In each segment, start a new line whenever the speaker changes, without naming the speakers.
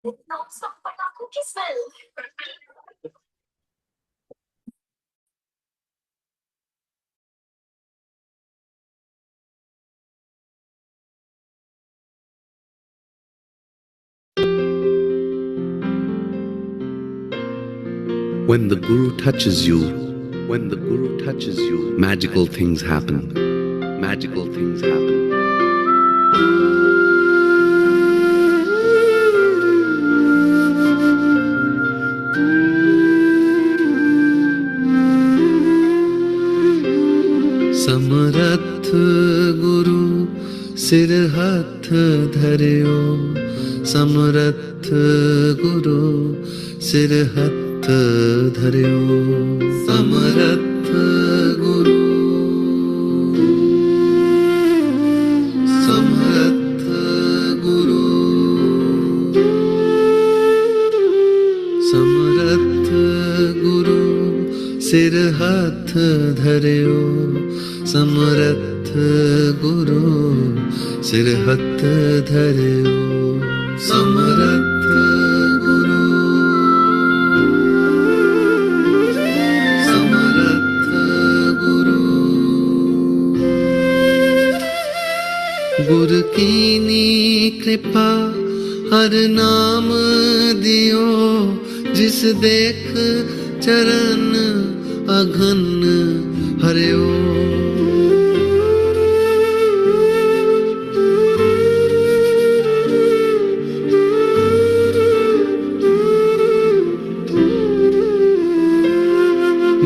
Nossa, pataco que smell.
When the Guru touches you, magical things happen. Magical things happen. समरथ गुरु सिर हाथ धरियो, समरथ गुरु सिर हाथ धरियो, समरथ गुरु, समरथ गुरु, समरथ गुरु सिर हाथ धरियो, समरथ गुरु सिर हाथ धरियो, समरथ गुरु, समरथ गुरु। गुर कीनी कृपा हर नाम दियो, जिस देख चरण अघन हरियो,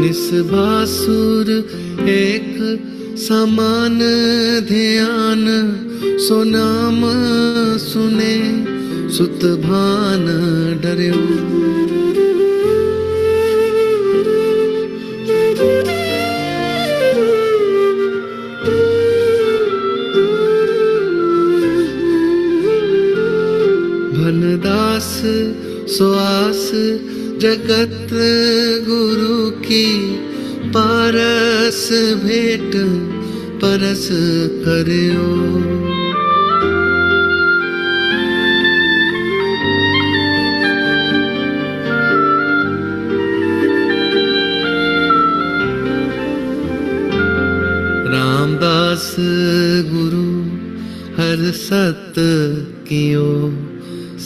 निस्बासुर एक समान ध्यान, सो नाम सुने सुत भान डरियो, भनदास सुआस जगत गुरु की, पारस भेंट परस करियो, रामदास गुरु हर सत कियो,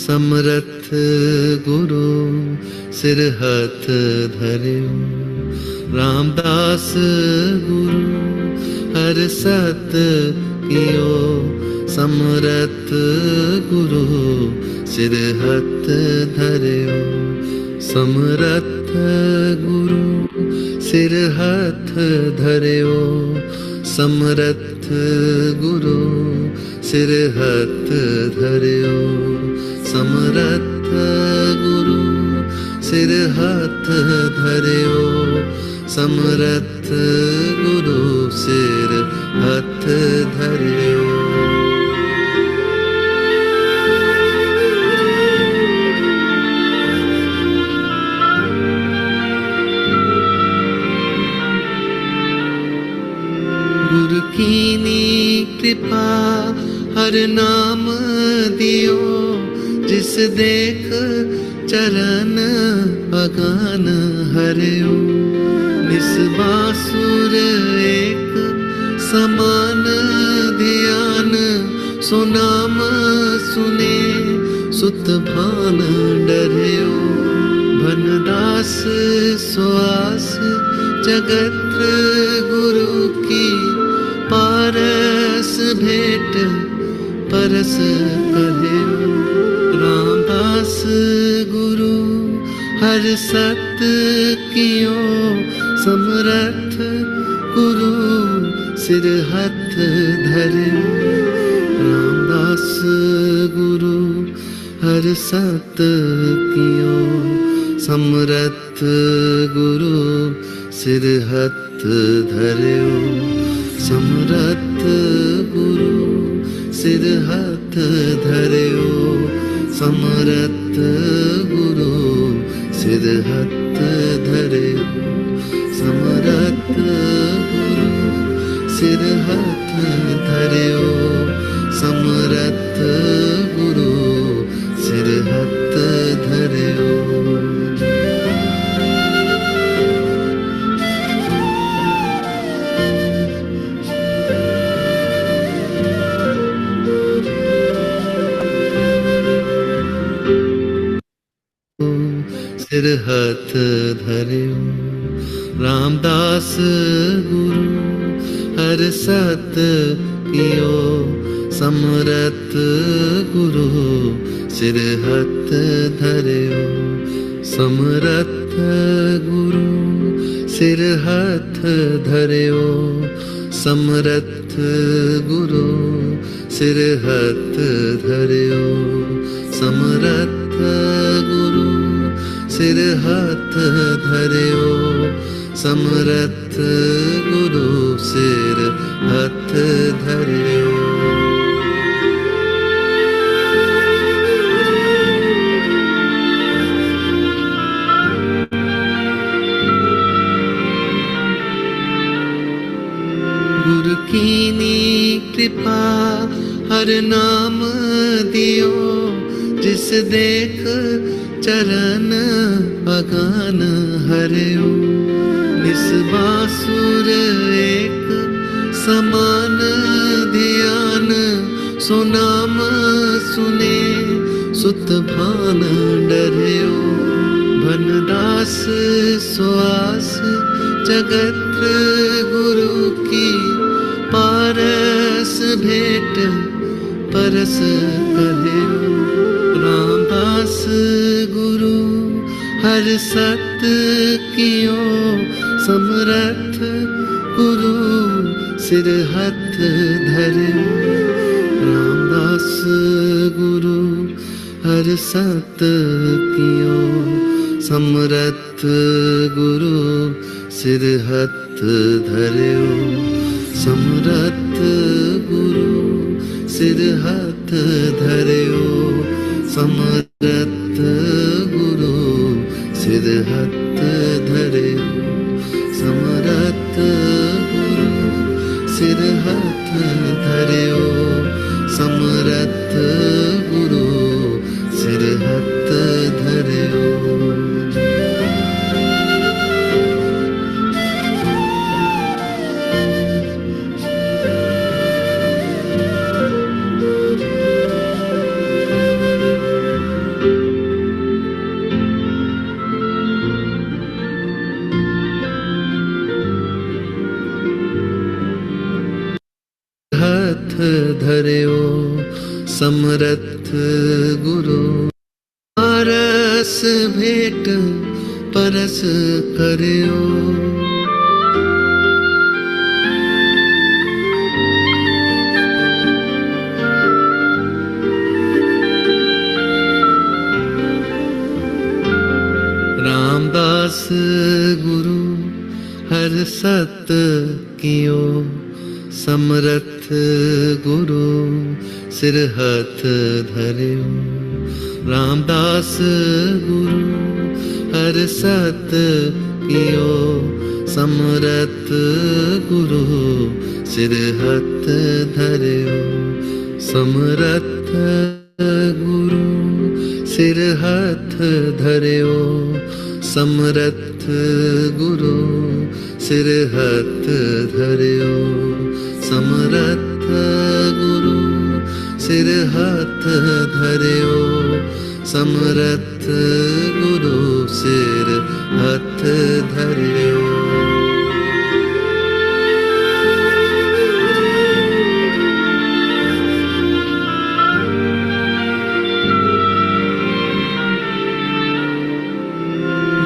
समरथ गुरु सिर हाथ धरियो, रामदास गुरु हर सत कियो, समरथ गुरु सिर हाथ धरियो, समरथ गुरु सिर हाथ धरियो, समरथ गुरु सिर हाथ धरियो, समरथ गुरु सिर हाथ धरियो, समरथ गुरु सिर हाथ धरियो। गुरु कीनी कृपा हर नाम दियो, जिस देख चरण अगान हरियो, निस्बासुर एक समान ध्यान, सो नाम सुने सुत भान डरियो, भनदास सुआस जगत गुरु की, पारस भेंट परस करियो, रामदास गुरु हर सत कियो, समरथ गुरु सिर हाथ धरियो, रामदास गुरु हर सत कियो, समरथ गुरु सिर हाथ धरियो, समरथ गुरु सिर हाथ धरियो, समरथ गुरु सिर हाथ धरियो, समरथ गुरु सिर हाथ धरियो, समरथ गुरु सिर हाथ
सिर हथ धरियो। रामदास गुरु हर सत कियो, समरथ गुरु सिर हथ धरियो। समरथ गुरु सिर हथ धरियो। समरथ गुरु सिर हथ धरियो। समरथ गुरु सिर हथ धरियो। समरथ गुरु सिर हथ धरियो। गुरु कीनी कृपा हर नाम दियो, जिस देख चरण अगान हरियो। निस्वासुर एक समान ध्यान, सो नाम सुने सुत भान डरियो। भनदास सुआस जगत गुरु की, पारस भेंट परस कहियो। रामदास गुरु हर सत कियो, समरथ गुरु सिर हथ धरियो। रामदास गुरु हर सत कियो, समरथ गुरु सिर हथ धरियो। समरथ गुरु सिर हथ धरियो। समरथ गुरु सिर हथ धरियो। समरथ गुरु सिर हथ धरियो। समरथ गुरु सिर हथ धरियो। हथ धरियो। समरथ गुरु पारस भेंट परस करियो। रामदास गुरु हर सत कियो, समरथ गुरु सिर हथ धरियो। रामदास गुरु हर सत कियो, समरथ गुरु सिर हथ धरियो। समरथ गुरु सिर हथ धरियो। समरथ गुरु सिर हथ धरियो। समरथ गुरु सिर हथ धरियो। समरथ गुरु सिर हथ धरियो।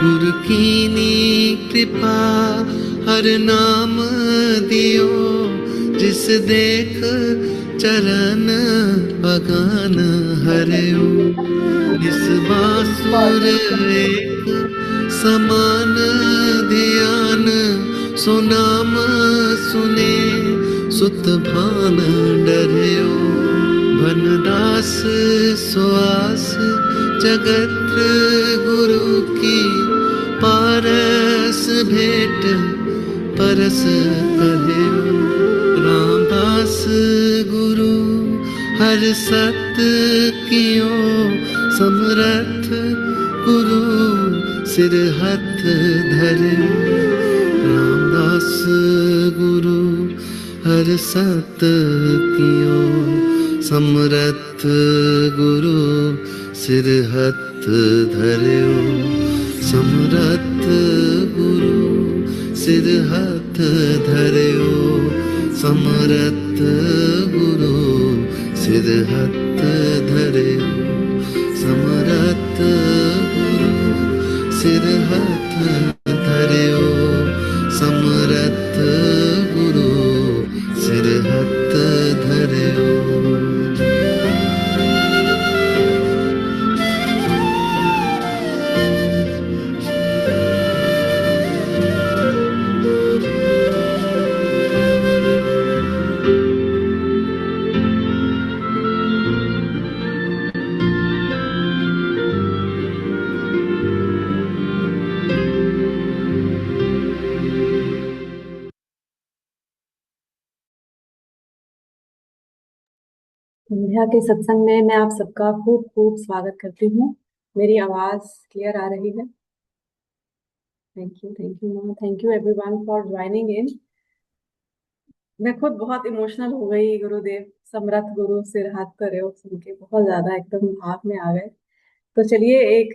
गुरु कीनी कृपा हर नाम दियो, जिस देख चरण अगान हरियो। निस्वासुर एक समान ध्यान, सो नाम सुने सुत भान डरियो। भनदास सुआस जगत गुरु की, पारस भेंट परस कहियो। रामदास गुरु हर सत कियो, समरथ गुरु सिर हथ धरियो। रामदास गुरु हर सत कियो, समरथ गुरु सिर हथ धरियो। समरथ गुरु सिर हाथ धरियो समरथ गुरु सिर हाथ धरियो समरथ गुरु सिर हाथ धरियो समरथ गुरु सिर हाथ धरियो।
संध्या के सत्संग में मैं आप सबका खूब खूब स्वागत करती हूँ। मेरी आवाज क्लियर आ रही है? थैंक यू माँ, thank you everyone for joining in. मैं खुद बहुत इमोशनल हो गई। गुरुदेव समरथ गुरु सिर हाथ धरे सुन के बहुत ज्यादा एकदम भाव में आ गए। तो चलिए एक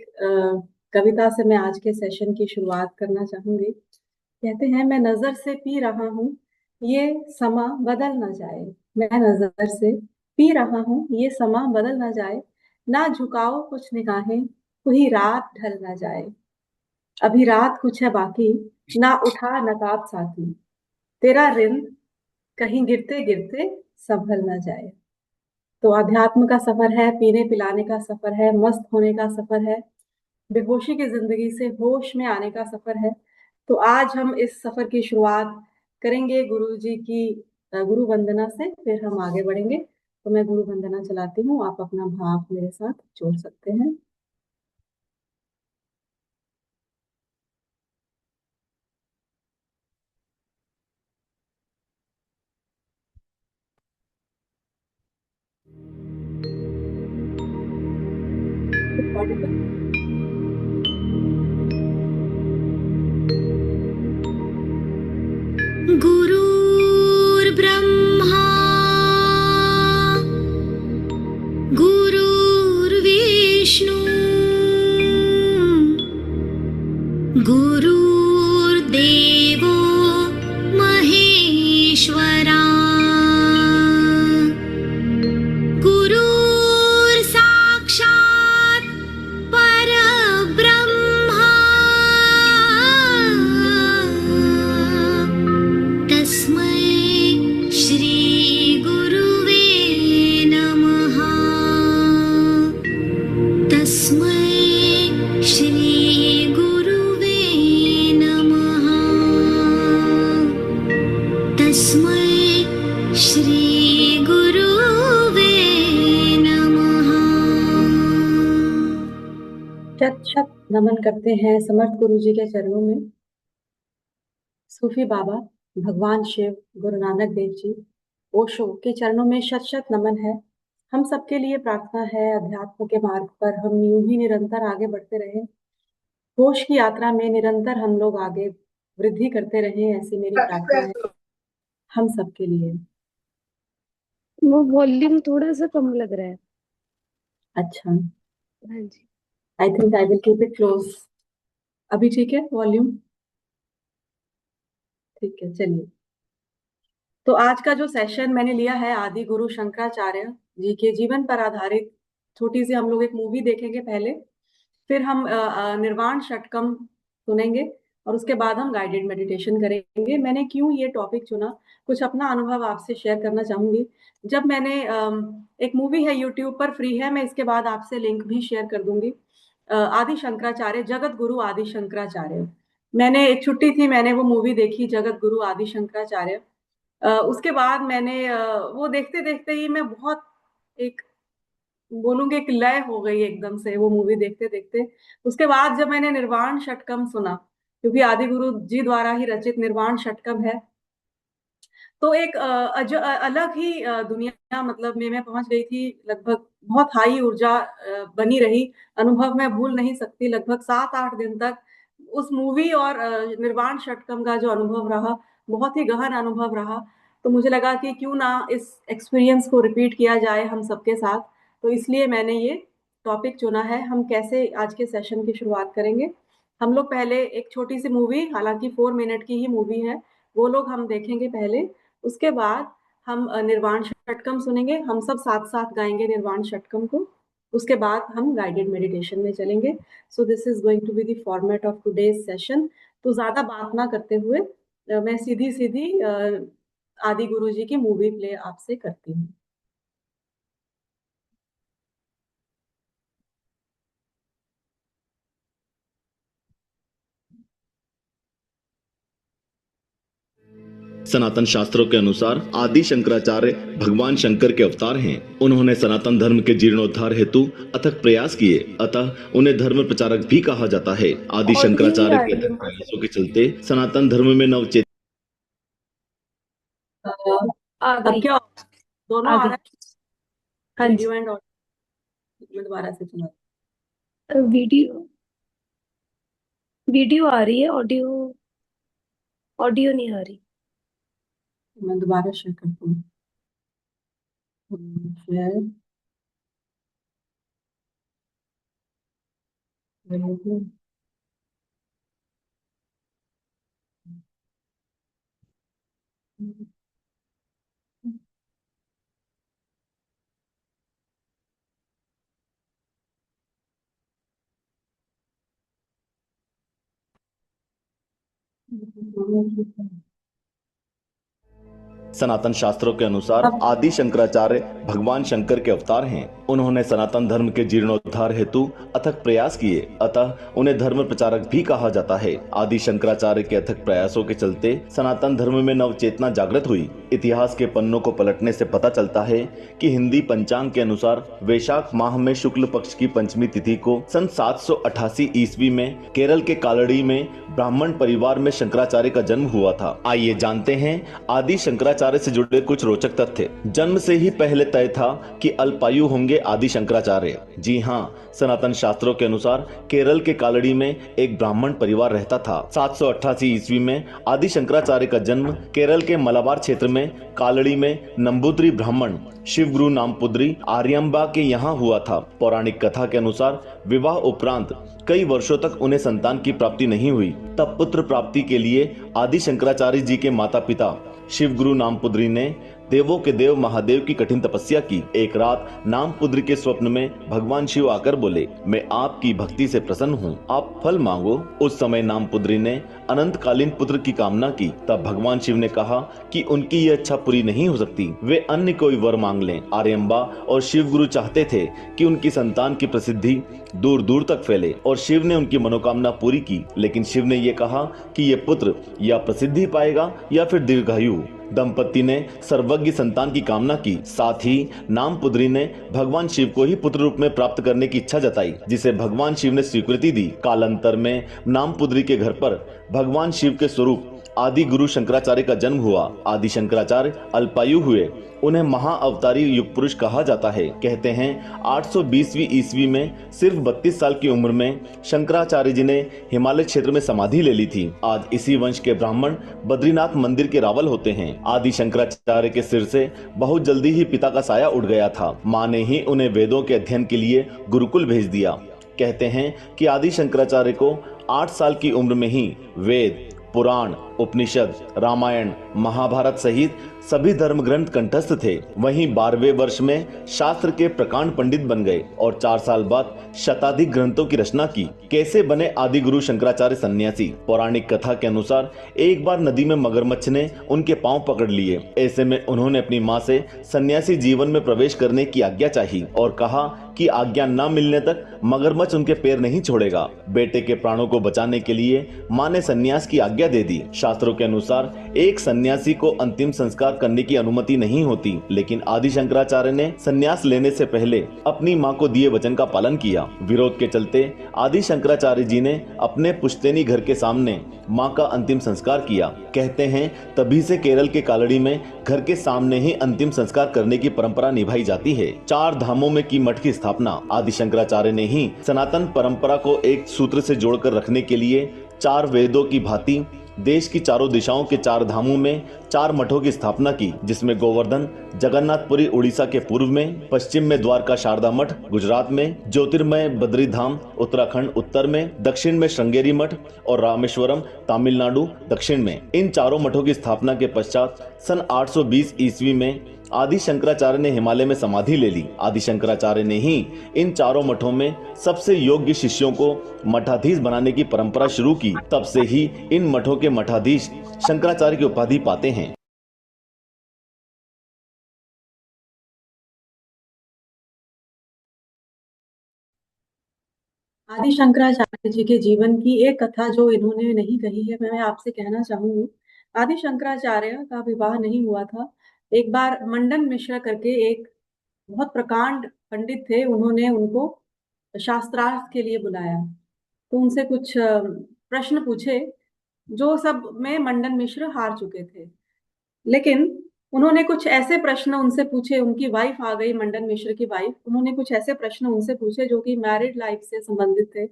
कविता से मैं आज के सेशन की शुरुआत करना चाहूंगी। कहते हैं, मैं नजर से पी रहा हूँ ये समा बदल ना जाए। मैं नजर से पी रहा हूँ ये समा बदल ना जाए। ना झुकाओ कुछ निगाहें कोई रात ढल ना जाए। अभी रात कुछ है बाकी ना उठा नकाब साथी। तेरा ऋण कहीं गिरते गिरते संभल ना जाए। तो अध्यात्म का सफर है, पीने पिलाने का सफर है, मस्त होने का सफर है, बेहोशी की जिंदगी से होश में आने का सफर है। तो आज हम इस सफर की शुरुआत करेंगे गुरु जी की गुरु वंदना से, फिर हम आगे बढ़ेंगे। तो मैं गुरु वंदना चलाती हूँ, आप अपना भाव मेरे साथ जोड़ सकते हैं।
गुरुर्ब्रह्मा गुरुर्विष्णु गुरुर्देवो महेश्वरा गुरुर्साक्षात् परब्रह्मा तस्मै श्री गुरुवे नमः। तस्मै श्री गुरुवे नमः। तस्मै श्री गुरुवे नमः।
शत शत नमन करते हैं समर्थ गुरु जी के चरणों में। सूफी बाबा, भगवान शिव, गुरु नानक देव जी, ओशो के चरणों में शत शत नमन है। हम सबके लिए प्रार्थना है, अध्यात्म के मार्ग पर हम यूं ही निरंतर आगे बढ़ते रहें, होश की यात्रा में निरंतर हम लोग आगे वृद्धि करते रहें, ऐसी मेरी प्रार्थना है हम सबके लिए।
वो वॉल्यूम थोड़ा सा कम लग रहा है।
अच्छा,
हाँ जी,
I think I will keep it close. अभी ठीक है वॉल्यूम? ठीक है, चलिए। तो आज का जो सेशन मैंने लिया है आदि गुरु शंकराचार्य जी के जीवन पर आधारित, छोटी सी हम लोग एक मूवी देखेंगे पहले, फिर हम निर्वाण षटकम सुनेंगे और उसके बाद हम गाइडेड मेडिटेशन करेंगे। मैंने क्यों ये टॉपिक चुना, कुछ अपना अनुभव आपसे शेयर करना चाहूंगी। जब मैंने एक मूवी है यूट्यूब पर, फ्री है, मैं इसके बाद आपसे लिंक भी शेयर कर दूंगी। आदि शंकराचार्य, जगत गुरु आदि शंकराचार्य, मैंने एक छुट्टी थी, मैंने वो मूवी देखी जगत गुरु आदि शंकराचार्य। उसके बाद मैंने वो देखते देखते ही मैं बहुत एक बोलूंगी एक लय हो गई एकदम से वो मूवी देखते देखते। उसके बाद जब मैंने निर्वाण षटकम सुना, क्योंकि आदि गुरु जी द्वारा ही रचित निर्वाण षटकम है, तो एक अलग ही दुनिया मतलब में मैं पहुंच गई थी। लगभग बहुत हाई ऊर्जा बनी रही, अनुभव मैं भूल नहीं सकती। लगभग 7-8 दिन तक उस मूवी और निर्वाण षटकम का जो अनुभव रहा, बहुत ही गहन अनुभव रहा। तो मुझे लगा कि क्यों ना इस एक्सपीरियंस को रिपीट किया जाए हम सबके साथ। तो इसलिए मैंने ये टॉपिक चुना है। हम कैसे आज के सेशन की शुरुआत करेंगे, हम लोग पहले एक छोटी सी मूवी, हालांकि 4 मिनट की ही मूवी है, वो लोग हम देखेंगे पहले। उसके बाद हम निर्वाण षटकम सुनेंगे, हम सब साथ साथ गाएंगे निर्वाण षटकम को। उसके बाद हम गाइडेड मेडिटेशन में चलेंगे। So this is going to be the format of today's session. तो ज्यादा बात ना करते हुए मैं सीधी सीधी आदि गुरु जी की मूवी प्ले आपसे करती हूँ।
सनातन शास्त्रों के अनुसार आदि शंकराचार्य भगवान शंकर के अवतार हैं। उन्होंने सनातन धर्म के जीर्णोद्धार हेतु अथक प्रयास किए, अतः उन्हें धर्म प्रचारक भी कहा जाता है। आदि शंकराचार्य के अथक प्रयासों के चलते सनातन धर्म में नवचेत
अब क्या दोनों आ रहा है?
हाँ
वीडियो एंड ऑडियो मैं दोबारा से चला।
वीडियो आ रही है, ऑडियो नहीं आ रही।
मैं दोबारा शेयर करती हूँ। शेयर
सनातन शास्त्रों के अनुसार आदि शंकराचार्य भगवान शंकर के अवतार हैं। उन्होंने सनातन धर्म के जीर्णोद्धार हेतु अथक प्रयास किए, अतः उन्हें धर्म प्रचारक भी कहा जाता है। आदि शंकराचार्य के अथक प्रयासों के चलते सनातन धर्म में नवचेतना जागृत हुई। इतिहास के पन्नों को पलटने से पता चलता है कि हिंदी पंचांग के अनुसार वैशाख माह में शुक्ल पक्ष की पंचमी तिथि को सन 788 ईस्वी में केरल के कालड़ी में ब्राह्मण परिवार में शंकराचार्य का जन्म हुआ था। आइए जानते हैं आदि शंकराचार्य से जुड़े कुछ रोचक तथ्य। जन्म से ही पहले तय था कि अल्पायु होंगे आदि शंकराचार्य। जी हाँ, सनातन शास्त्रों के अनुसार केरल के कालड़ी में एक ब्राह्मण परिवार रहता था। 788 ईस्वी में आदि शंकराचार्य का जन्म केरल के मलाबार क्षेत्र में कालड़ी में नंबूद्री ब्राह्मण शिवगुरु नामपुद्री आर्यम्बा के यहाँ हुआ था। पौराणिक कथा के अनुसार विवाह उपरांत कई वर्षों तक उन्हें संतान की प्राप्ति नहीं हुई। तब पुत्र प्राप्ति के लिए आदि शंकराचार्य जी के माता पिता शिवगुरु नामपुद्री ने देवों के देव महादेव की कठिन तपस्या की। एक रात नामपुद्री के स्वप्न में भगवान शिव आकर बोले, मैं आपकी भक्ति से प्रसन्न हूँ, आप फल मांगो। उस समय नामपुद्री ने अनंतकालीन पुत्र की कामना की। तब भगवान शिव ने कहा कि उनकी यह इच्छा पूरी नहीं हो सकती, वे अन्य कोई वर मांग लें। आर्यम्बा और शिव गुरु चाहते थे कि उनकी संतान की प्रसिद्धि दूर दूर तक फैले और शिव ने उनकी मनोकामना पूरी की। लेकिन शिव ने यह कहा कि यह पुत्र या प्रसिद्धि पाएगा या फिर दीर्घायु। दंपति ने सर्वज्ञ संतान की कामना की। साथ ही नामपुद्री ने भगवान शिव को ही पुत्र रूप में प्राप्त करने की इच्छा जताई, जिसे भगवान शिव ने स्वीकृति दी। कालांतर में नामपुद्री के घर पर भगवान शिव के स्वरूप आदि गुरु शंकराचार्य का जन्म हुआ। आदि शंकराचार्य अल्पायु हुए, उन्हें महाअवतारी युग पुरुष कहा जाता है। कहते हैं 820वीं ईस्वी में सिर्फ 32 साल की उम्र में शंकराचार्य जी ने हिमालय क्षेत्र में समाधि ले ली थी। आज इसी वंश के ब्राह्मण बद्रीनाथ मंदिर के रावल होते हैं। आदि शंकराचार्य के सिर से बहुत जल्दी ही पिता का साया उड़ गया था। माँ ने ही उन्हें वेदों के अध्ययन के लिए गुरुकुल भेज दिया। कहते हैं कि आदि शंकराचार्य को 8 साल की उम्र में ही वेद, पुराण, उपनिषद, रामायण, महाभारत सहित सभी धर्म ग्रंथ कंठस्थ थे। वहीं 12वें वर्ष में शास्त्र के प्रकांड पंडित बन गए और 4 साल बाद शताधिक ग्रंथों की रचना की। कैसे बने आदि गुरु शंकराचार्य सन्यासी? पौराणिक कथा के अनुसार एक बार नदी में मगरमच्छ ने उनके पांव पकड़ लिए। ऐसे में उन्होंने अपनी माँ से सन्यासी जीवन में प्रवेश करने की आज्ञा चाही और कहा कि आज्ञा न मिलने तक मगरमच्छ उनके पैर नहीं छोड़ेगा। बेटे के प्राणों को बचाने के लिए माँ ने सन्यास की आज्ञा दे दी। शास्त्रों के अनुसार एक सन्यासी को अंतिम संस्कार करने की अनुमति नहीं होती, लेकिन आदि शंकराचार्य ने सन्यास लेने से पहले अपनी माँ को दिए वचन का पालन किया। विरोध के चलते आदि शंकराचार्य जी ने अपने पुश्तैनी घर के सामने माँ का अंतिम संस्कार किया। कहते हैं तभी से केरल के कालड़ी में घर के सामने ही अंतिम संस्कार करने की परंपरा निभाई जाती है। 4 धामों में की मठ की स्थापना आदि शंकराचार्य ने ही सनातन परंपरा को एक सूत्र से जोड़कर रखने के लिए 4 वेदों की भांति देश की चारों दिशाओं के 4 धामों में 4 मठों की स्थापना की, जिसमें गोवर्धन जगन्नाथपुरी उड़ीसा के पूर्व में, पश्चिम में द्वारका शारदा मठ गुजरात में, ज्योतिर्मय बद्री धाम उत्तराखंड उत्तर में, दक्षिण में श्रृंगेरी मठ और रामेश्वरम तमिलनाडु दक्षिण में। इन चारों मठों की स्थापना के पश्चात सन 820 ईस्वी में आदि शंकराचार्य ने हिमालय में समाधि ले ली। आदि शंकराचार्य ने ही इन चारों मठों में सबसे योग्य शिष्यों को मठाधीश बनाने की परंपरा शुरू की। तब से ही इन मठों के मठाधीश शंकराचार्य की उपाधि पाते हैं।
आदि शंकराचार्य जी के जीवन की एक कथा जो इन्होंने नहीं कही है, मैं आपसे कहना चाहूंगी। आदि शंकराचार्य का विवाह नहीं हुआ था। एक बार मंडन मिश्र करके एक बहुत प्रकांड पंडित थे, उन्होंने उनको शास्त्रार्थ के लिए बुलाया। तो उनसे कुछ प्रश्न पूछे, जो सब में मंडन मिश्र हार चुके थे। लेकिन उन्होंने कुछ ऐसे प्रश्न उनसे पूछे, उनकी वाइफ आ गई, मंडन मिश्र की वाइफ, उन्होंने कुछ ऐसे प्रश्न उनसे पूछे जो कि मैरिड लाइफ से संबंधित थे,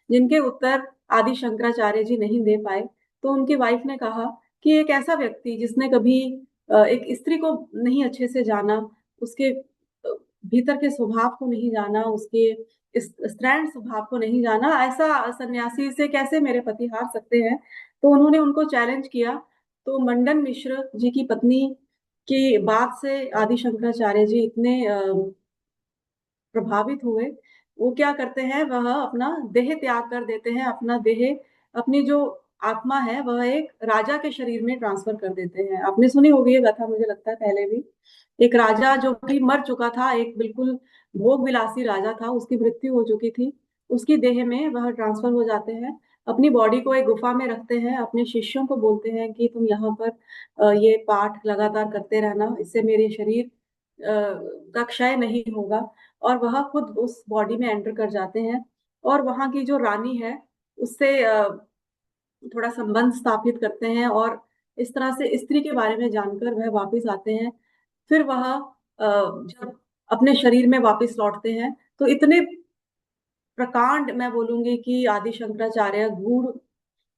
जिनके उत्तर आदि शंकराचार्य जी नहीं दे पाए। तो उनकी वाइफ ने कहा कि एक ऐसा व्यक्ति जिसने कभी एक स्त्री को नहीं अच्छे से जाना, उसके भीतर के स्वभाव को नहीं जाना, उसके इस स्त्रैण स्वभाव को नहीं जाना, ऐसा सन्यासी से कैसे मेरे पति हार सकते हैं। तो उन्होंने उनको चैलेंज किया। तो मंडन मिश्र जी की पत्नी की बात से आदि शंकराचार्य जी इतने प्रभावित हुए, वो क्या करते हैं, वह अपना देह त्याग कर देते हैं। अपना देह, अपनी जो आत्मा है, वह एक राजा के शरीर में ट्रांसफर कर देते हैं। आपने सुनी होगी ये कथा, मुझे लगता है पहले भी। एक राजा जो कि मर चुका था, एक बिल्कुल भोग विलासी राजा था, उसकी मृत्यु हो चुकी थी, उसकी देह में वह ट्रांसफर हो जाते हैं। अपनी बॉडी को एक गुफा में रखते हैं, अपने शिष्यों को बोलते हैं कि तुम यहाँ पर ये पाठ लगातार करते रहना, इससे मेरे शरीर का क्षय नहीं होगा। और वह खुद उस बॉडी में एंटर कर जाते हैं और वहां की जो रानी है उससे थोड़ा संबंध स्थापित करते हैं, और इस तरह से स्त्री के बारे में जानकर वह वापस आते हैं। फिर वह जब अपने शरीर में वापस लौटते हैं, तो इतने प्रकांड, मैं बोलूंगी कि आदि शंकराचार्य गूढ़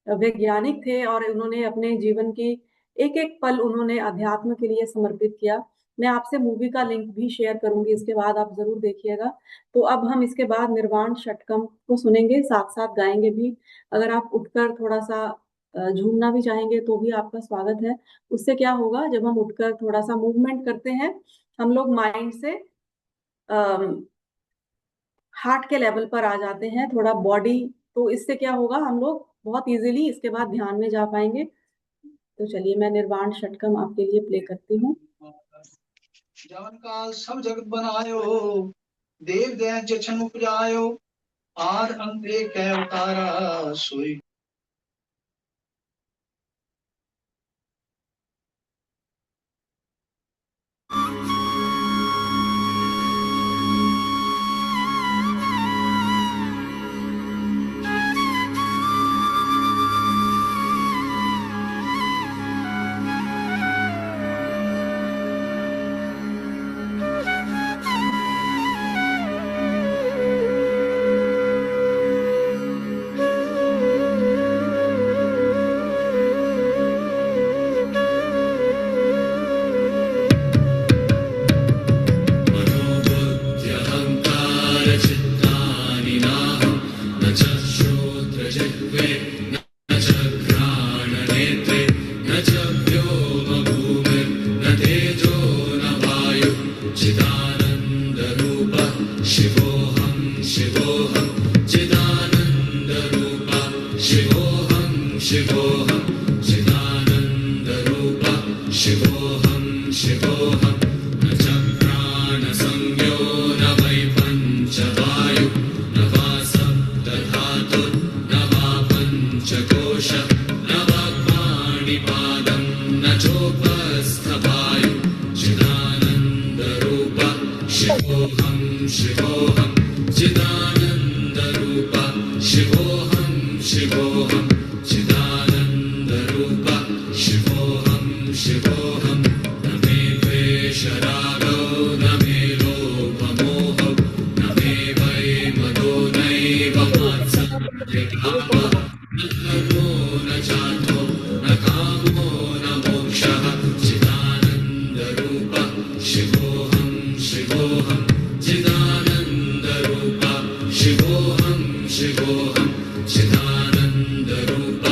वैज्ञानिक थे, और उन्होंने अपने जीवन की एक एक पल उन्होंने अध्यात्म के लिए समर्पित किया। मैं आपसे मूवी का लिंक भी शेयर करूंगी, इसके बाद आप जरूर देखिएगा। तो अब हम इसके बाद निर्वाण षटकम को सुनेंगे, साथ साथ गाएंगे भी। अगर आप उठकर थोड़ा सा झूमना भी चाहेंगे तो भी आपका स्वागत है। उससे क्या होगा, जब हम उठकर थोड़ा सा मूवमेंट करते हैं, हम लोग माइंड से हार्ट के लेवल पर आ जाते हैं, थोड़ा बॉडी, तो इससे क्या होगा, हम लोग बहुत इजीली इसके बाद ध्यान में जा पाएंगे। तो चलिए, मैं निर्वाण षटकम आपके लिए प्ले करती हूँ।
जवन काल सब जगत बनायो, देव दैत्य छन उपजायो, आद अंत एक है अवतारा सोई।
शिवोऽहं चिदानन्दरूप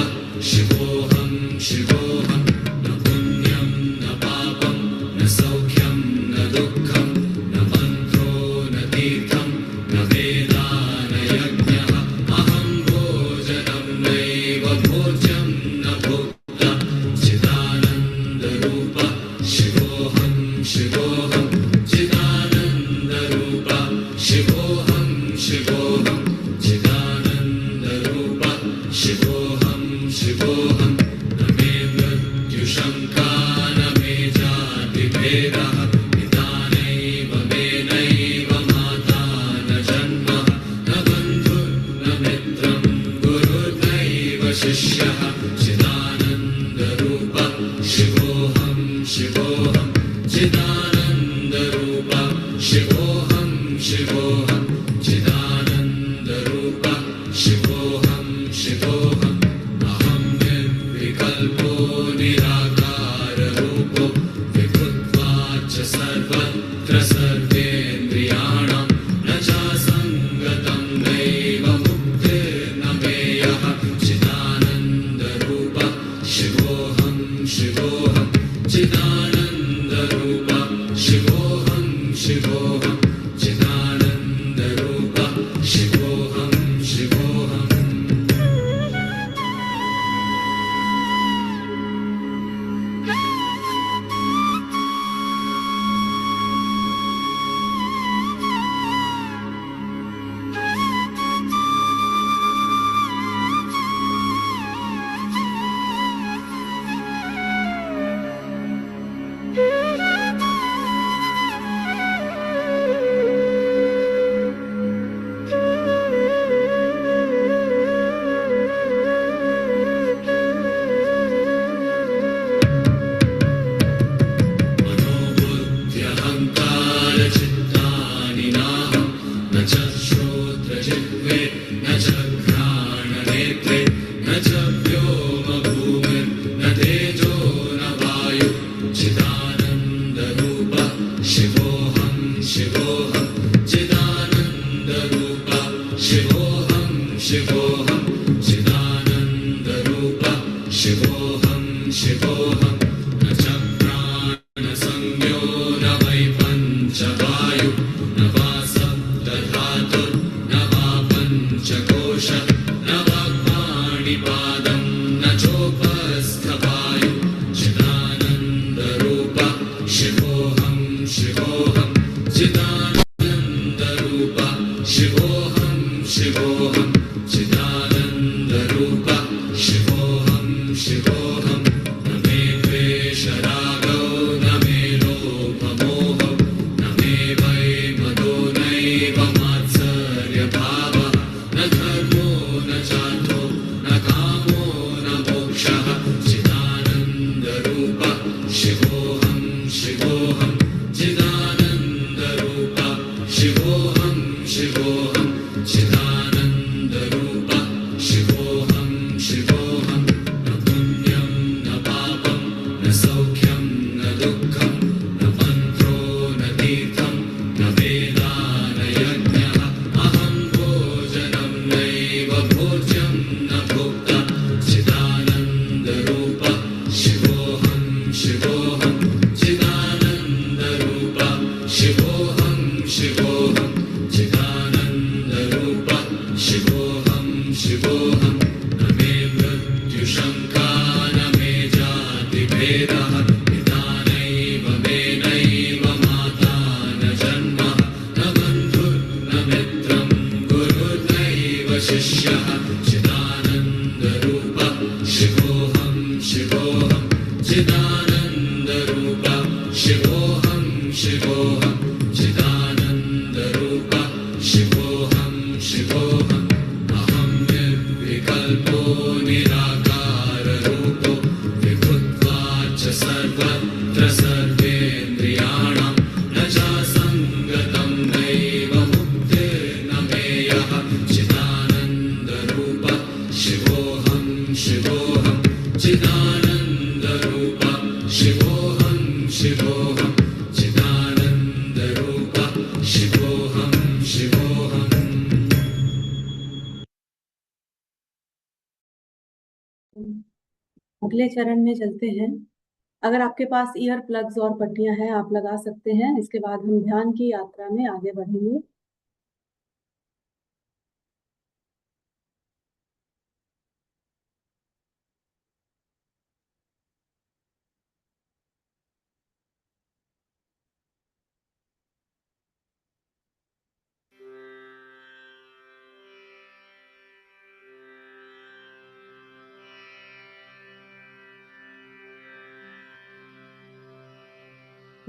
शिवोऽहं शिवोऽहं न पुण्यं न पापं न सौख्यं न दुःखं न मन्त्रो न तीर्थं न वेदा न यज्ञः अहं भोजनं नैव भोज्यं न भोक्ता चिदानन्दरूप शिवोऽहं शिवोऽहं चिदानन्दरूप शिवोऽहं शिवोऽहं चिदानन्दरूप शिवोऽहं शिवोऽहं न मे मृत्युशङ्का न मे जातिभेदः पिता नैव मे नैव माता न जन्म न बन्धुर्न मित्रं गुरुर्नैव शिष्यः चिदानन्दरूप शिवोऽहं शिवोऽहं चिदानन्दरूप शिवोऽहं शिवोऽहं चिदानन्दरूप शिवोऽहं शिवोऽहम् अहं निर्विकल्पो निराकाररूपो विभुत्वाच्च सर्वत्र सर्वेन्द्रियाणां न चासङ्गतं नैव मुक्तिर्न मेयः चिदानन्दरूप शिवोऽहं शिवोऽहं चिदानन्दरूप शिवोऽहं शिवोऽहं चिदानन्दरूप शिवोऽहं शिवोऽहम् मनोबुद्ध्यहङ्कारचित्तानि नाहं न च श्रोत्रजिह्वे न च घ्राणनेत्रे न च व्योमभूमिर्न तेजो न वायु चिदानन्दरूप शिवोऽहं शिवोऽहं चिदानन्दरूप शिवोऽहं शिवोऽहं चिदानन्दरूप शिवोऽहं शिवोऽहं न च प्राणसंज्ञो न वै पञ्चवायु न वा सप्तधातुर्न वा पञ्चकोश न वा पाणिपादं न चोपस्थवायु चिदानन्दरूप शिवोऽहं शिवोऽहं चिदानन्दरूप शिवोऽहं शिवोऽहं चिदानन्दरूप शिवोऽहं शिवोऽहं न मे द्वेषरागौ न मे लोभमोहो न मे वै मदो नैव मात्सर्यभावः न धर्मो न चार्थो न कामो न मोक्षः चिदानन्दरूप शिवोऽहं शिवोऽहं चिदानन्दरूप शिवोऽहं शिवोऽहं चिदानन्दरूप शिवोऽहं शिवोऽहं न पुण्यं न पापं न सौख्यं न दुःखं न मन्त्रो न तीर्थं न वेदा न यज्ञः अहं भोजनं नैव भोज्यं न भोक्ता चिदानन्दरूप शिवोऽहं शिवोऽहं चिदानन्दरूप शिवोऽहं शिवोऽहं चिदानन्दरूप शिवोऽहं शिवोऽहं न मे मृत्युशङ्का न मे जातिभेदः पिता नैव मे नैव माता न जन्म न बन्धुर्न मित्रं गुरुर्नैव शिष्यः चिदानन्दरूप शिवोऽहं शिवोऽहं चिदानन्दरूप शिवोऽहं शिवोऽहं चिदानन्दरूप शिवोऽहं शिवोऽहम् अहं निर्विकल्पो निराकाररूपो विभुत्वाच्च सर्वत्र सर्वेन्द्रियाणां न चासङ्गतं नैव मुक्तिर्न मेयः चिदानन्दरूप
अगले चरण में चलते हैं। अगर आपके पास ईयर प्लग्स और पट्टियां हैं आप लगा सकते हैं। इसके बाद हम ध्यान की यात्रा में आगे बढ़ेंगे।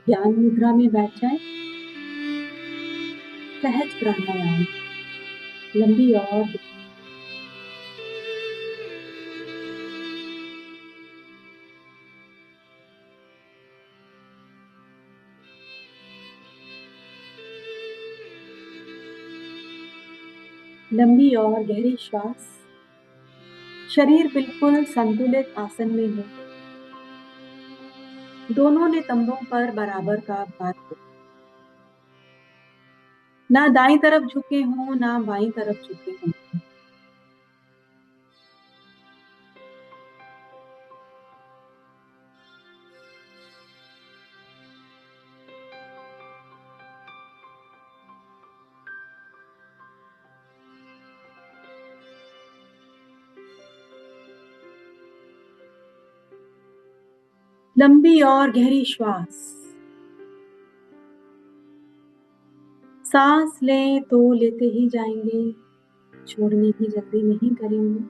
ध्यान मुद्रा में बैठ जाएं। सहज प्राणायाम, लंबी और लंबी और गहरी श्वास। शरीर बिल्कुल संतुलित आसन में हो। दोनों नितंबों पर बराबर का भार हो। ना दाईं तरफ झुके हों ना बाईं तरफ झुके हों। लंबी और गहरी श्वास। सांस लें तो लेते ही जाएंगे, छोड़ने की जल्दी नहीं करेंगे।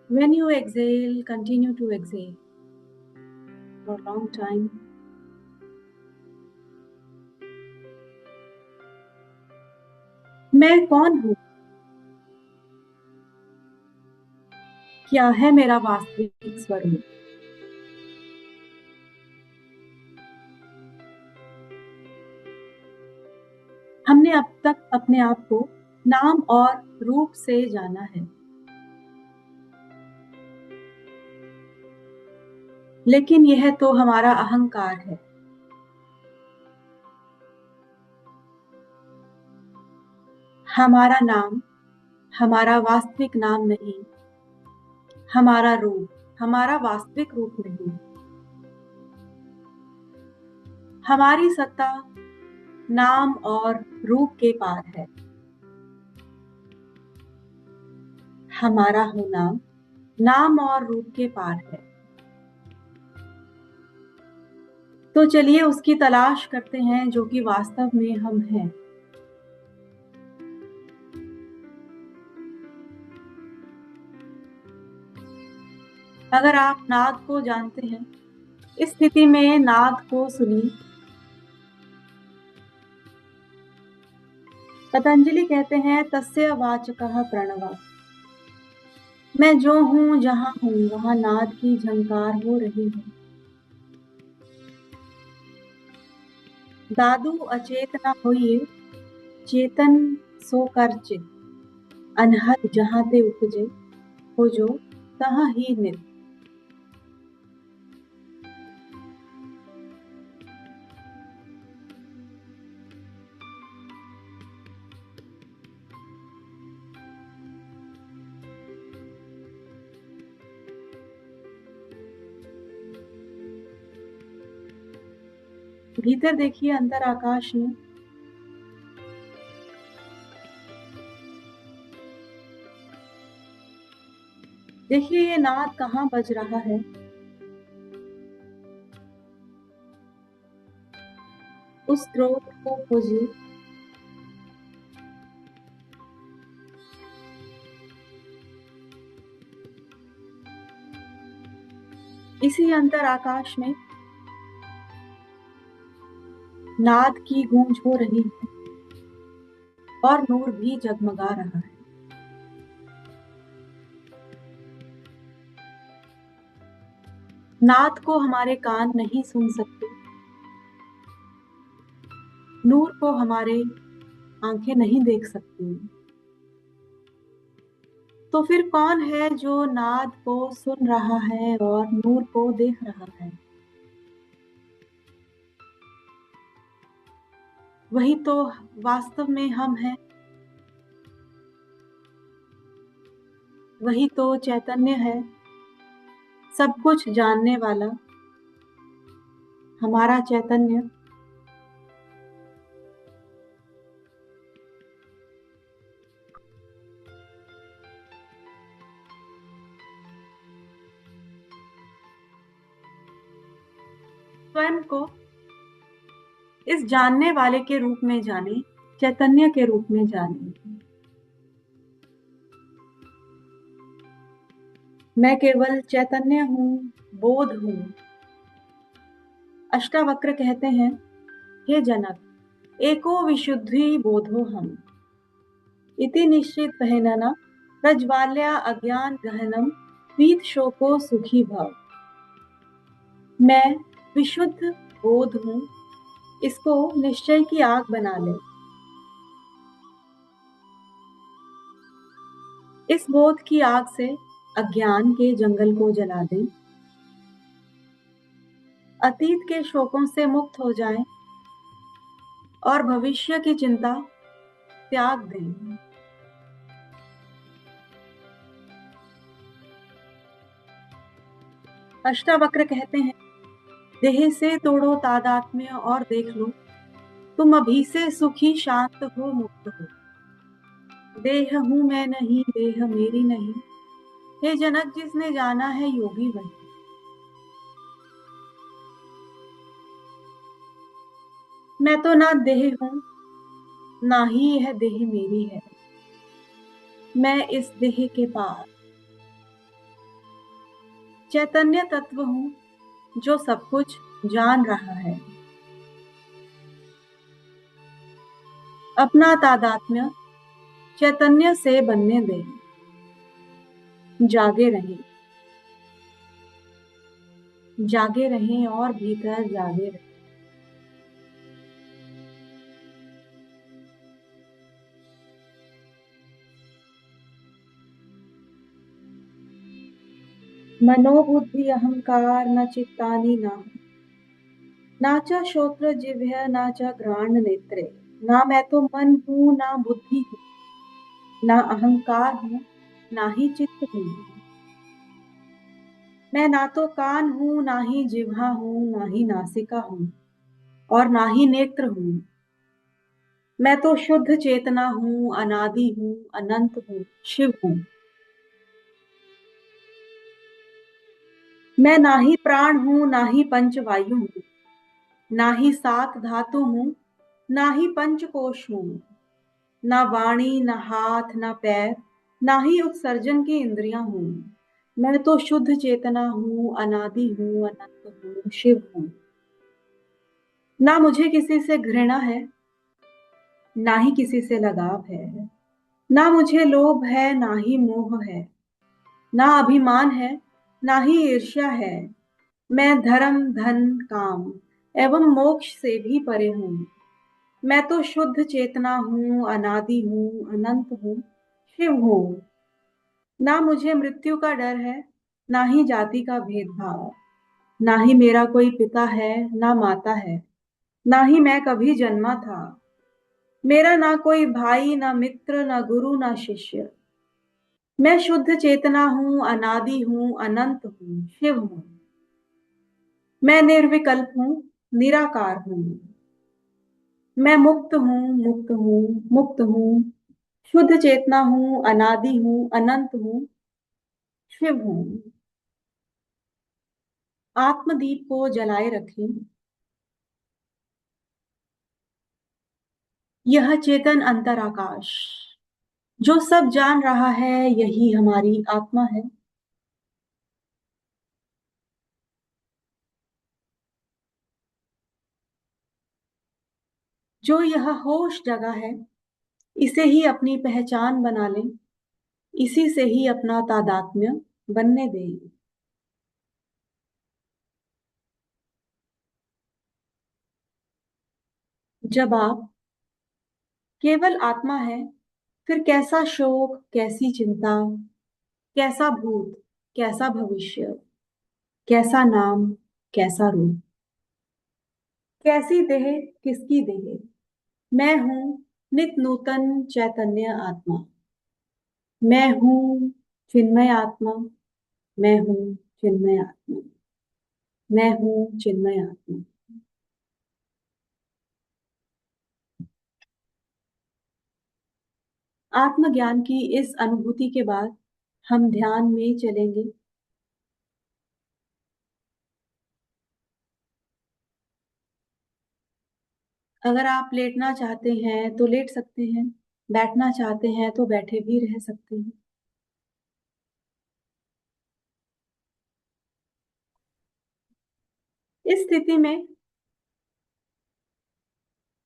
When you exhale, continue to exhale for a long time. मैं कौन हूँ? क्या है मेरा वास्तविक स्वरूप? हमने अब तक अपने आप को नाम और रूप से जाना है, लेकिन यह तो हमारा अहंकार है। हमारा नाम हमारा वास्तविक नाम नहीं, हमारा रूप हमारा वास्तविक रूप नहीं। हमारी सत्ता नाम और रूप के पार है। हमारा होना नाम और रूप के पार है। तो चलिए उसकी तलाश करते हैं जो कि वास्तव में हम हैं। अगर आप नाद को जानते हैं, इस स्थिति में नाद को सुनिए। पतंजलि कहते हैं तस्य वाचकः प्रणवः। मैं जो हूं जहां हूं वहां नाद की झंकार हो रही है। दादू अचेत न होइए, चेतन सो कर चित। अनहद जहां ते उपजे, हो जो तहाँ ही नित। भीतर देखिए, अंदर आकाश में देखिए ये नाद कहाँ बज रहा है। उस स्रोत को खोजिए। इसी अंतर आकाश में नाद की गूंज हो रही है और नूर भी जगमगा रहा है। नाद को हमारे कान नहीं सुन सकते, नूर को हमारे आंखें नहीं देख सकती। तो फिर कौन है जो नाद को सुन रहा है और नूर को देख रहा है? वही तो वास्तव में हम हैं। वही तो चैतन्य है, सब कुछ जानने वाला, हमारा चैतन्य। स्वयं को इस जानने वाले के रूप में जाने, चैतन्य के रूप में जाने। मैं केवल चैतन्य हूँ, बोध हूँ। अष्टावक्र कहते हैं, हे जनक, एको विशुद्धि बोधो हम इति निश्चित बहनना प्रज्वाल्या अज्ञान गहनम पीत शोको सुखी भव। मैं विशुद्ध बोध हूँ, इसको निश्चय की आग बना ले। इस बोध की आग से अज्ञान के जंगल को जला दें, अतीत के शोकों से मुक्त हो जाएं और भविष्य की चिंता त्याग दें। अष्टावक्र कहते हैं, देह से तोड़ो तादात्म्य और देख लो, तुम अभी से सुखी शांत हो, मुक्त हो। देह हूं मैं नहीं, देह मेरी नहीं, हे जनक जिसने जाना है योगी वही। मैं तो ना देह हूं, ना ही यह देह मेरी है, मैं इस देह के पार चैतन्य तत्व हूं जो सब कुछ जान रहा है। अपना तादात्म्य चैतन्य से बनने दे, जागे रहें, जागे रहें और भीतर जागे रहें। मनोबुद्धि अहंकार न चित्तानि ना च श्रोत्र जिह्वा ना च घ्राण नेत्रे। ना मैं तो मन हूँ, ना बुद्धि हूँ, ना अहंकार हूँ, ना ही चित्त हूँ। मैं ना तो कान हूँ, ना ही जिह्वा हूँ, ना ही नासिका हूँ और ना ही नेत्र हूँ। मैं तो शुद्ध चेतना हूँ, अनादि हूँ, अनंत हूँ, शिव हूँ। मैं ना ही प्राण हूँ, ना ही पंचवायु हूँ, ना ही सात धातु हूँ, ना ही पंचकोश हूँ, ना वाणी, ना हाथ, ना पैर, ना ही उत्सर्जन की इंद्रियां हूँ। मैं तो शुद्ध चेतना हूँ, अनादि हूँ, अनंत हूँ, शिव हूँ। ना मुझे किसी से घृणा है, ना ही किसी से लगाव है, ना मुझे लोभ है, ना ही मोह है, ना अभिमान है, ना ही ईर्ष्या है। मैं धर्म, धन, काम एवं मोक्ष से भी परे हूँ। मैं तो शुद्ध चेतना हूँ, अनादि हूँ, अनंत हूँ, शिव हूँ। ना मुझे मृत्यु का डर है, ना ही जाति का भेदभाव, ना ही मेरा कोई पिता है, ना माता है, ना ही मैं कभी जन्मा था। मेरा ना कोई भाई, ना मित्र, ना गुरु, ना शिष्य। मैं शुद्ध चेतना हूँ, अनादि हूँ, अनंत हूँ, शिव हूँ। मैं निर्विकल्प हूँ, निराकार हूँ। मैं मुक्त हूँ, मुक्त हूँ, मुक्त हूँ, शुद्ध चेतना हूँ, अनादि हूँ, अनंत हूँ, शिव हूँ। आत्मदीप को जलाए रखें। यह चेतन अंतराकाश जो सब जान रहा है, यही हमारी आत्मा है। जो यह होश जगह है, इसे ही अपनी पहचान बना लें, इसी से ही अपना तादात्म्य बनने दें। जब आप केवल आत्मा है, फिर कैसा शोक, कैसी चिंता, कैसा भूत, कैसा भविष्य, कैसा नाम, कैसा रूप, कैसी देह, किसकी देह। मैं हूं नित नूतन चैतन्य आत्मा। मैं हूं चिन्मय आत्मा, मैं हूँ चिन्मय आत्मा, मैं हूँ चिन्मय आत्मा। आत्मज्ञान की इस अनुभूति के बाद हम ध्यान में चलेंगे। अगर आप लेटना चाहते हैं तो लेट सकते हैं, बैठना चाहते हैं तो बैठे भी रह सकते हैं। इस स्थिति में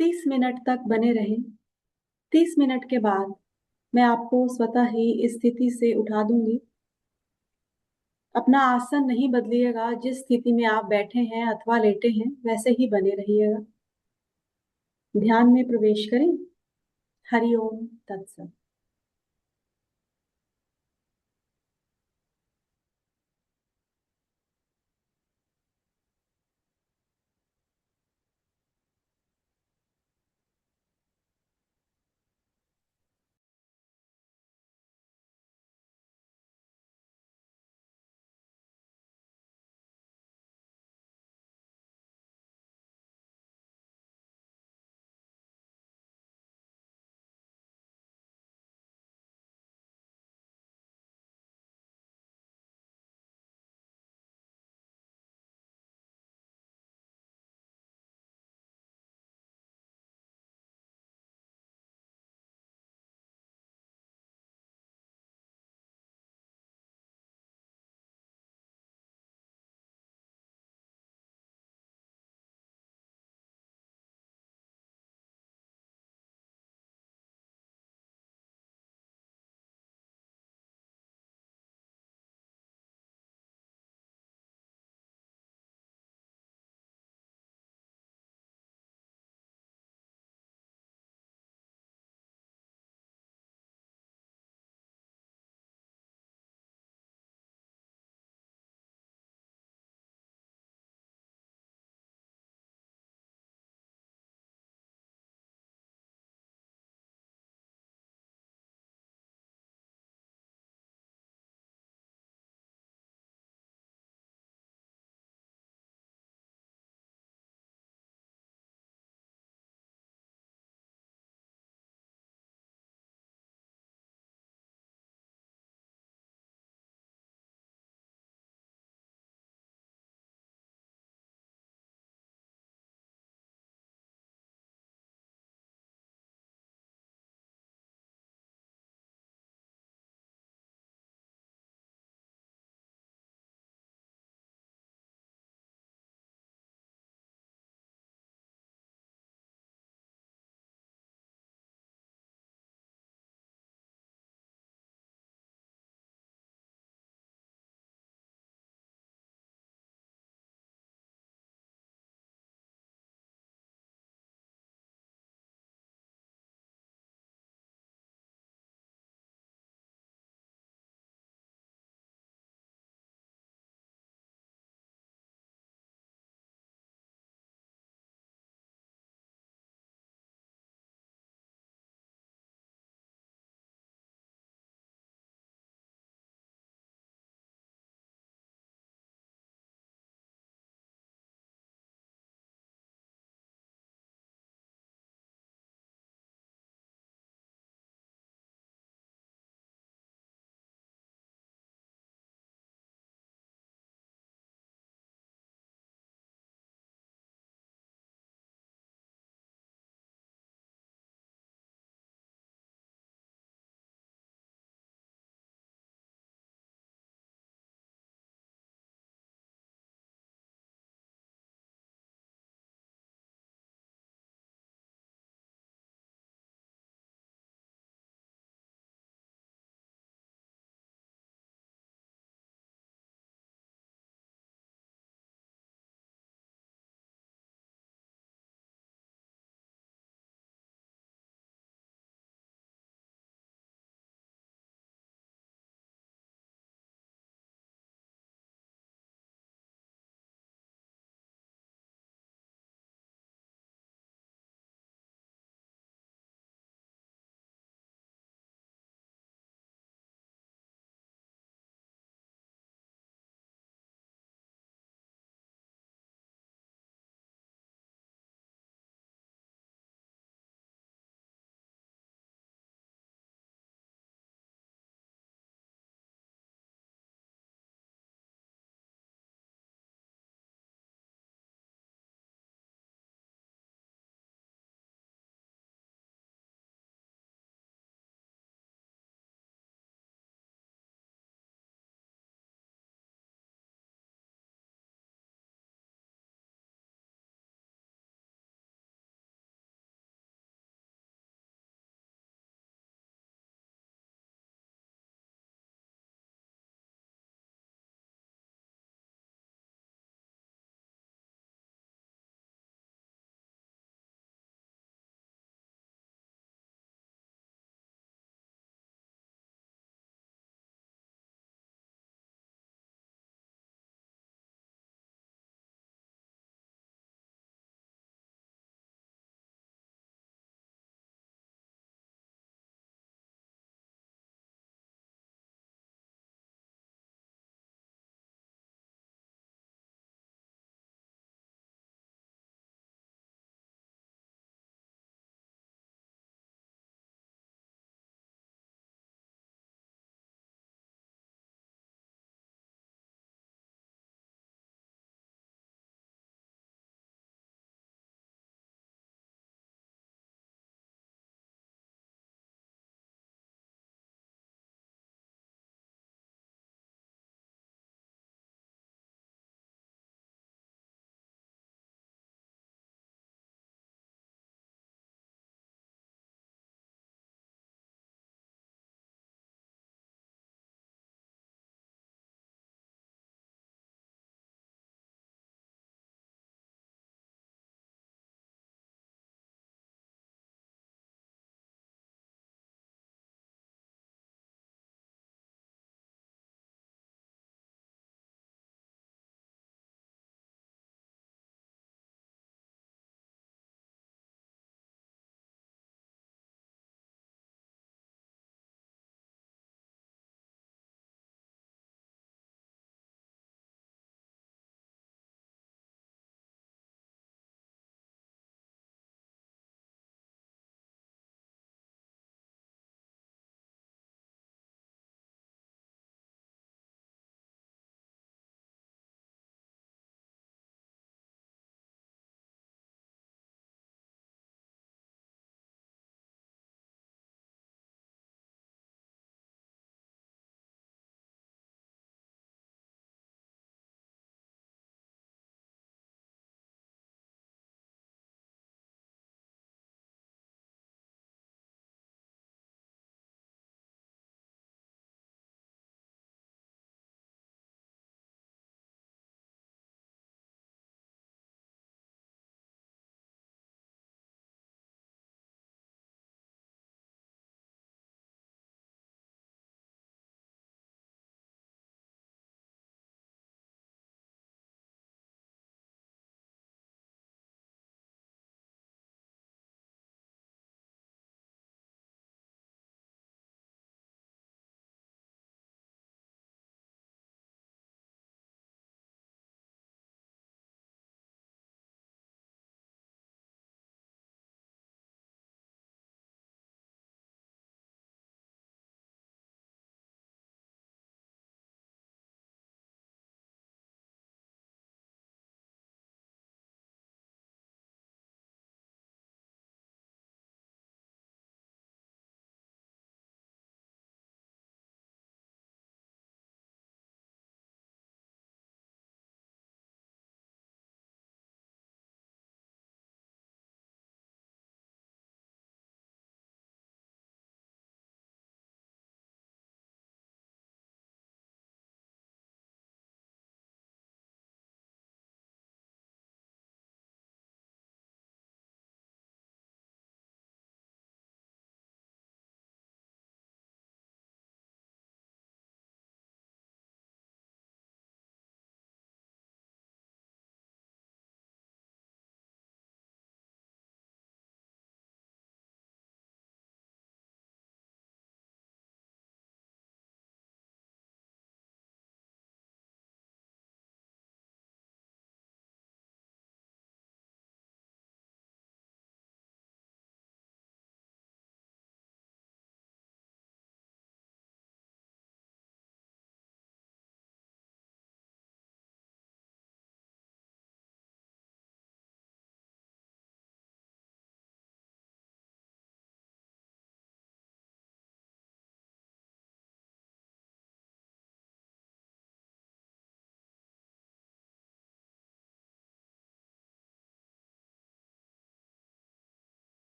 30 मिनट तक बने रहें। 30 मिनट के बाद मैं आपको स्वतः ही इस स्थिति से उठा दूंगी। अपना आसन नहीं बदलिएगा, जिस स्थिति में आप बैठे हैं अथवा लेटे हैं वैसे ही बने रहिएगा। ध्यान में प्रवेश करें। हरि ओम तत्सत।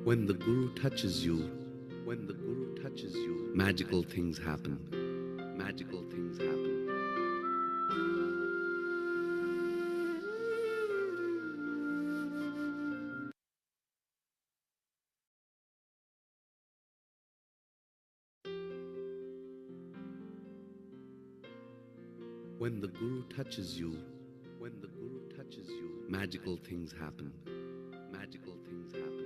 When the Guru touches you, magical things happen. Magical things happen. When the Guru touches you, magical things happen. Magical things happen.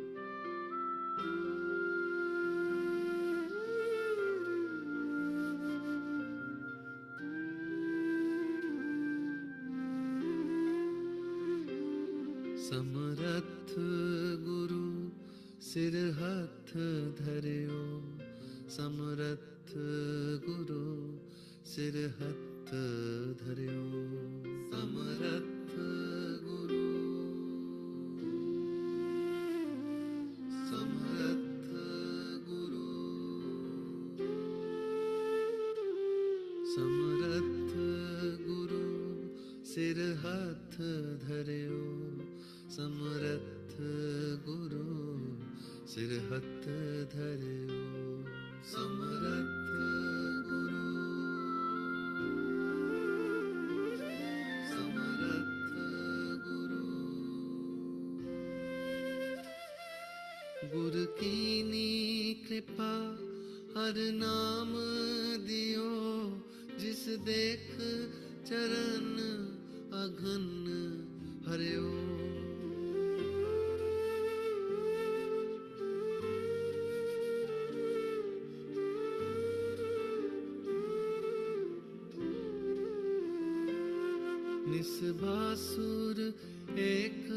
समरथ गुरु सिर हथ धरियो, समरथ गुरु सिर हथ धरियो, समरथ गुरु, समरथ गुरु, समरथ गुरु सिर हथ धरियो, समरथ गुरु सिर हथ धरियो, समरथ गुरु, समरथ गुरु। गुर कीनी कृपा हर नाम दियो, जिस देख चरण अघन हरियो, निस्बासुर एक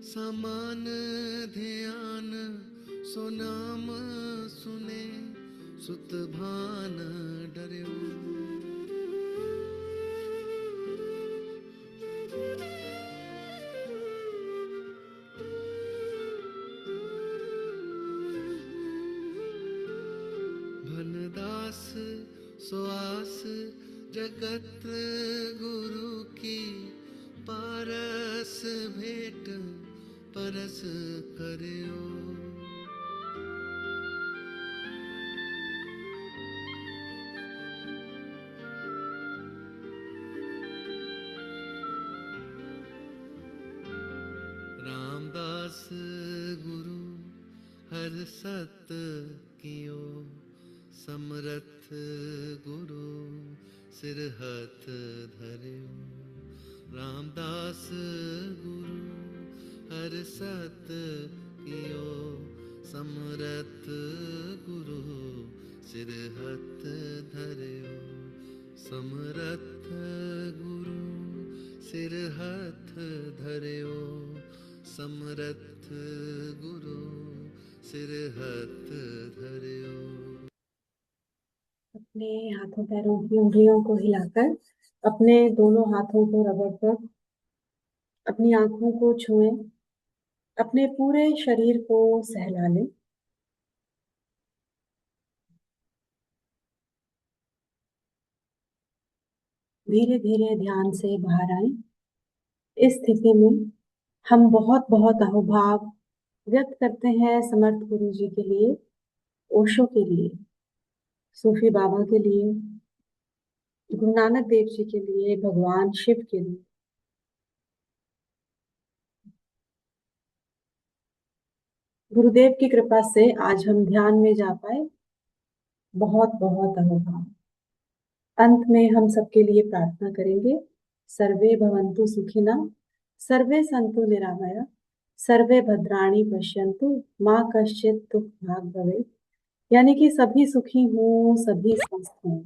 समान ध्यान, सो नाम सुने सुत भान डरियो, भनदास सुआस जगत गुरु की, पारस भेंट परस करियो, रामदास गुरु हर सत कियो, समरथ गुरु सिर हथ धरियो, रामदास गुरु हर सत कियो, समरथ गुरु सिर हथ धरियो, समरथ गुरु सिर हथ धरियो, समरथ गुरु सिर हथ धरियो।
अपने हाथों पैरों की उंगलियों को हिलाकर अपने दोनों हाथों को रगड़कर अपनी आंखों को छुएं, अपने पूरे शरीर को सहला लें। धीरे धीरे ध्यान से बाहर आए। इस स्थिति में हम बहुत बहुत अहोभाव व्यक्त करते हैं समर्थ गुरु जी के लिए, ओशो के लिए, सूफी बाबा के लिए, गुरु नानक देव जी के लिए, भगवान शिव के लिए। गुरुदेव की कृपा से आज हम ध्यान में जा पाए। बहुत बहुत अहोभाव। अंत में हम सबके लिए प्रार्थना करेंगे। सर्वे भवन्तु सुखिनः, सर्वे सन्तु निरामया, सर्वे भद्राणि पश्यन्तु, माँ कश्चित् दुःख भाग् भवेत्। यानी कि सभी सुखी हों, सभी स्वस्थ हों,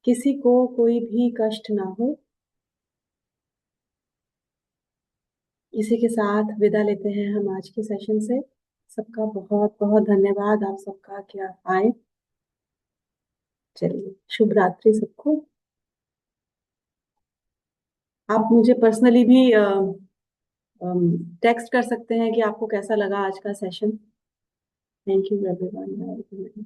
किसी को कोई भी कष्ट ना हो। इसी के साथ विदा लेते हैं हम आज के सेशन से। सबका बहुत बहुत धन्यवाद, आप सबका क्या आए। चलिए, शुभ रात्रि सबको। आप मुझे पर्सनली भी टेक्स्ट कर सकते हैं कि आपको कैसा लगा आज का सेशन। Thank you everyone.